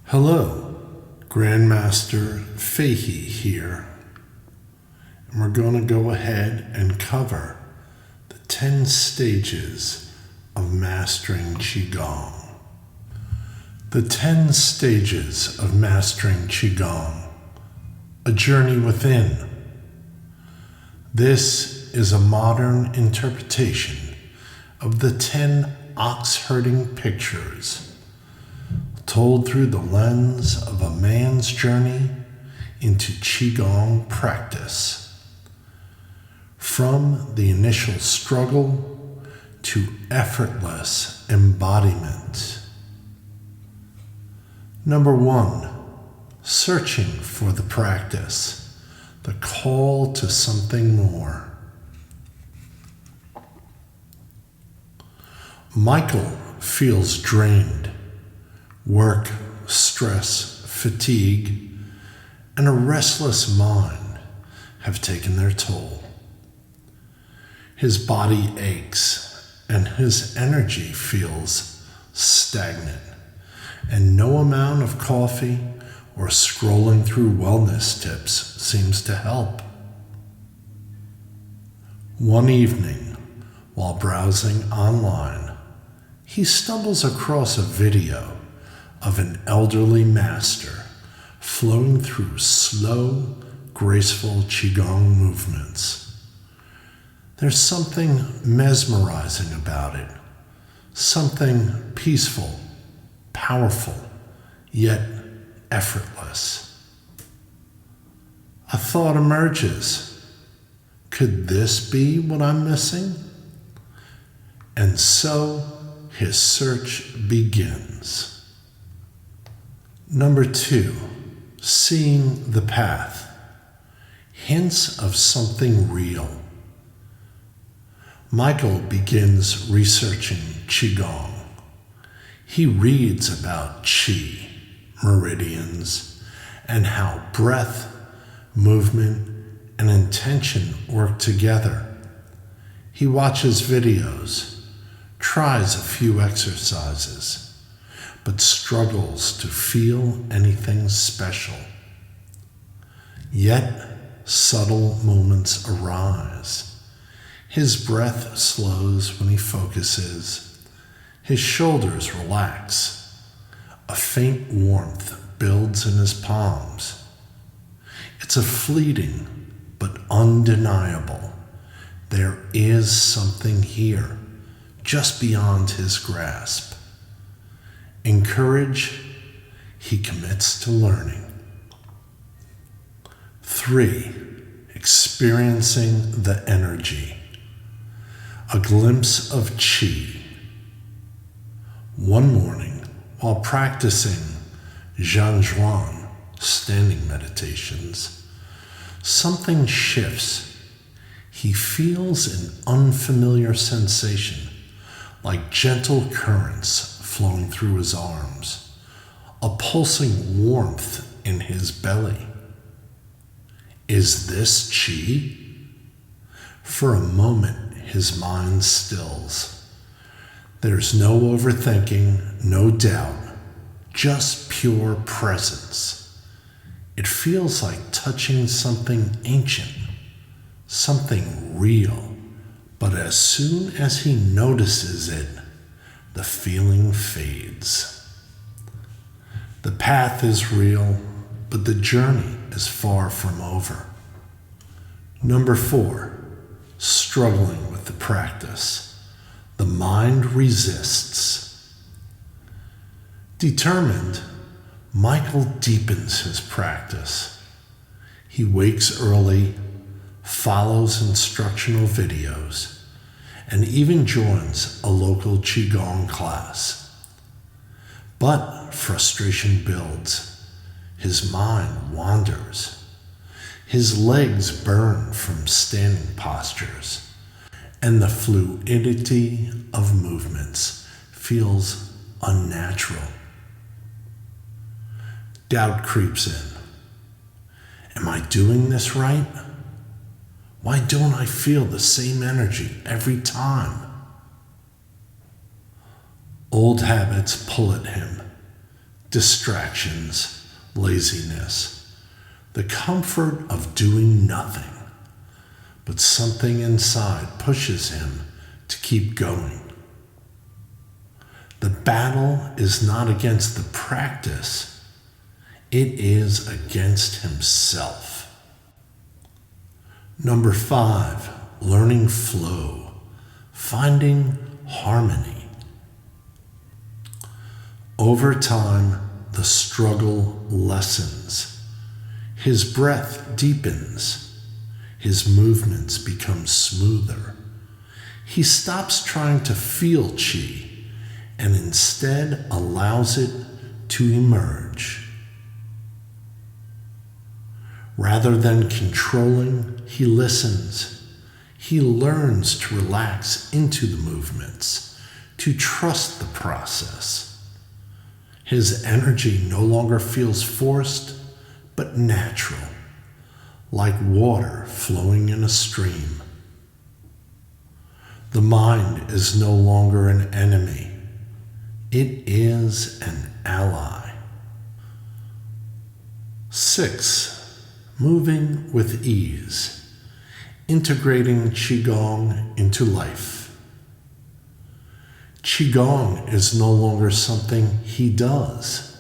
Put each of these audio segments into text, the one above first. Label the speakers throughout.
Speaker 1: Hello, Grandmaster Fahey here, and we're going to go ahead and cover the 10 stages of mastering Qigong. The 10 stages of mastering Qigong, a journey within. This is a modern interpretation of the 10 ox-herding pictures told through the lens of a man's journey into Qigong practice. From the initial struggle to effortless embodiment. Number 1, searching for the practice, the call to something more. Michael feels drained. Work, stress, fatigue, and a restless mind have taken their toll. His body aches and his energy feels stagnant, and no amount of coffee or scrolling through wellness tips seems to help. One evening, while browsing online, he stumbles across a video of an elderly master flowing through slow, graceful Qigong movements. There's something mesmerizing about it, something peaceful, powerful, yet effortless. A thought emerges. Could this be what I'm missing? And so his search begins. Number 2, seeing the path. Hints of something real. Michael begins researching Qigong. He reads about Qi, meridians, and how breath, movement, and intention work together. He watches videos, tries a few exercises, but struggles to feel anything special. Yet, subtle moments arise. His breath slows when he focuses. His shoulders relax. A faint warmth builds in his palms. It's a fleeting but undeniable. There is something here, just beyond his grasp. Encouraged, he commits to learning. 3, experiencing the energy. A glimpse of Qi. One morning, while practicing Zhanzhuan, standing meditations, something shifts. He feels an unfamiliar sensation, like gentle currents flowing through his arms, a pulsing warmth in his belly. Is this Qi? For a moment, his mind stills. There's no overthinking, no doubt, just pure presence. It feels like touching something ancient, something real, but as soon as he notices it, the feeling fades. The path is real, but the journey is far from over. Number 4, struggling with the practice. The mind resists. Determined, Michael deepens his practice. He wakes early, follows instructional videos, and even joins a local Qigong class. But frustration builds. His mind wanders. His legs burn from standing postures, and the fluidity of movements feels unnatural. Doubt creeps in. Am I doing this right? Why don't I feel the same energy every time? Old habits pull at him, distractions, laziness, the comfort of doing nothing. But something inside pushes him to keep going. The battle is not against the practice, it is against himself. Number 5, learning flow, finding harmony. Over time, the struggle lessens. His breath deepens. His movements become smoother. He stops trying to feel qi and instead allows it to emerge. Rather than controlling, he listens. He learns to relax into the movements, to trust the process. His energy no longer feels forced, but natural, like water flowing in a stream. The mind is no longer an enemy. It is an ally. 6, moving with ease, integrating Qigong into life. Qigong is no longer something he does.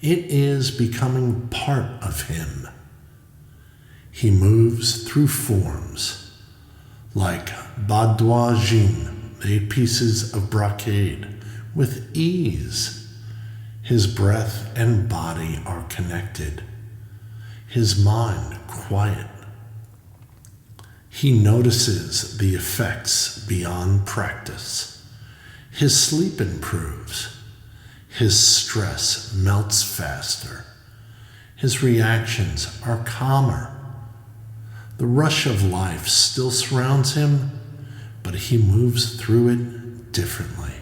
Speaker 1: It is becoming part of him. He moves through forms, like Badua Jin, 8 pieces of brocade, with ease. His breath and body are connected. His mind quiet. He notices the effects beyond practice. His sleep improves. His stress melts faster. His reactions are calmer. The rush of life still surrounds him, but he moves through it differently.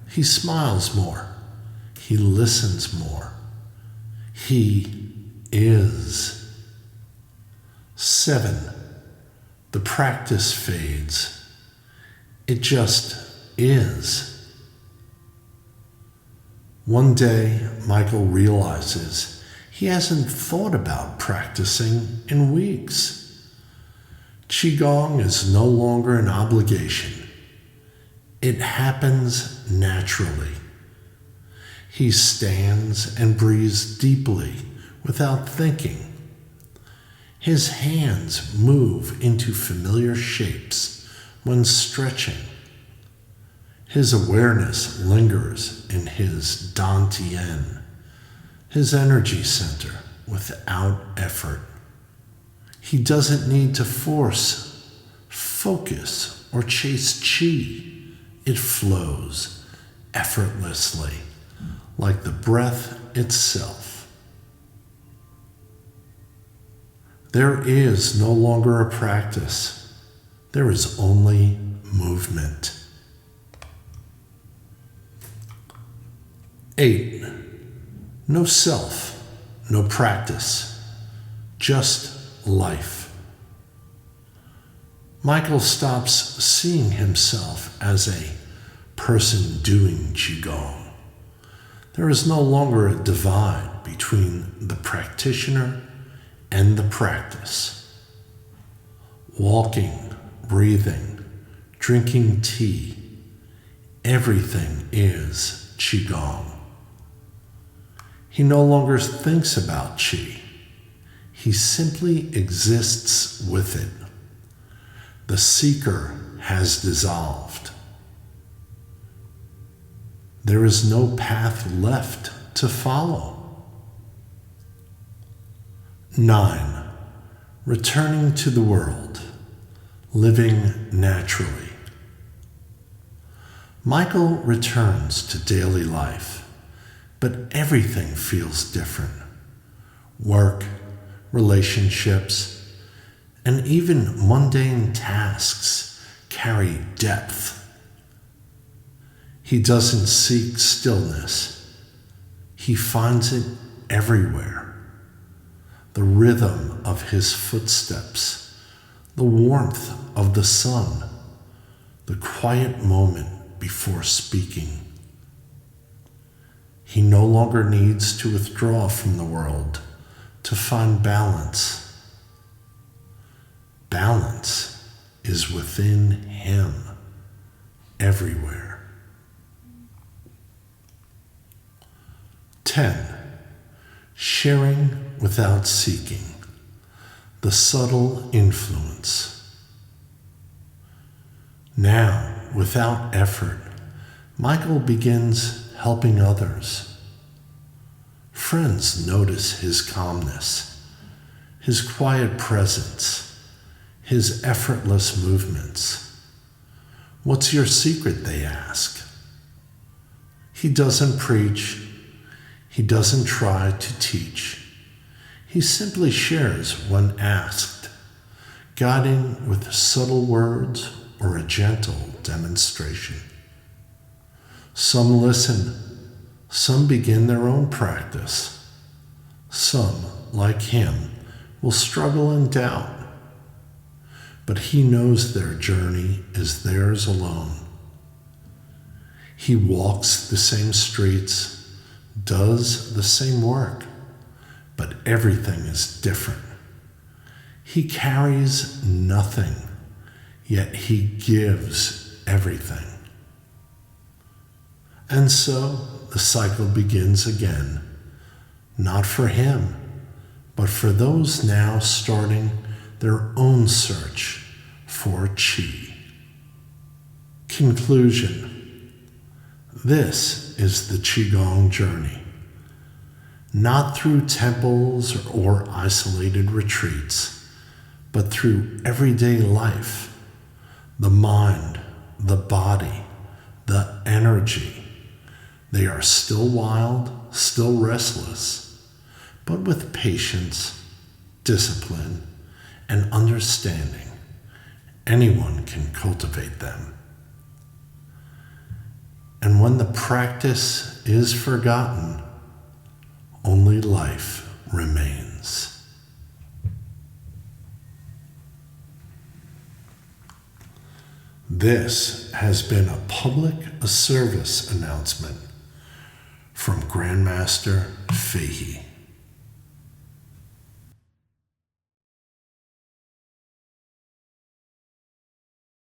Speaker 1: He smiles more. He listens more. He is. 7, the practice fades. It just is. One day, Michael realizes he hasn't thought about practicing in weeks. Qigong is no longer an obligation. It happens naturally. He stands and breathes deeply without thinking. His hands move into familiar shapes when stretching. His awareness lingers in his Dantian, his energy center, without effort. He doesn't need to force, focus, or chase qi. It flows effortlessly, like the breath itself. There is no longer a practice. There is only movement. 8, no self, no practice, just life. Michael stops seeing himself as a person doing Qigong. There is no longer a divide between the practitioner and the practice. Walking, breathing, drinking tea, everything is Qigong. He no longer thinks about qi. He simply exists with it. The seeker has dissolved. There is no path left to follow. 9, returning to the world, living naturally. Michael returns to daily life. But everything feels different. Work, relationships, and even mundane tasks carry depth. He doesn't seek stillness. He finds it everywhere. The rhythm of his footsteps, the warmth of the sun, the quiet moment before speaking. He no longer needs to withdraw from the world to find balance. Balance is within him, everywhere. 10. Sharing without seeking. The subtle influence. Now, without effort, Michael begins helping others. Friends notice his calmness, his quiet presence, his effortless movements. What's your secret, they ask. He doesn't preach. He doesn't try to teach. He simply shares when asked, guiding with subtle words or a gentle demonstration. Some listen, some begin their own practice. Some, like him, will struggle and doubt. But he knows their journey is theirs alone. He walks the same streets, does the same work, but everything is different. He carries nothing, yet he gives everything. And so the cycle begins again, not for him, but for those now starting their own search for Qi. Conclusion. This is the Qigong journey. Not through temples or isolated retreats, but through everyday life, the mind, the body, the energy. They are still wild, still restless, but with patience, discipline, and understanding, anyone can cultivate them. And when the practice is forgotten, only life remains. This has been a public service announcement from Grandmaster Fahey.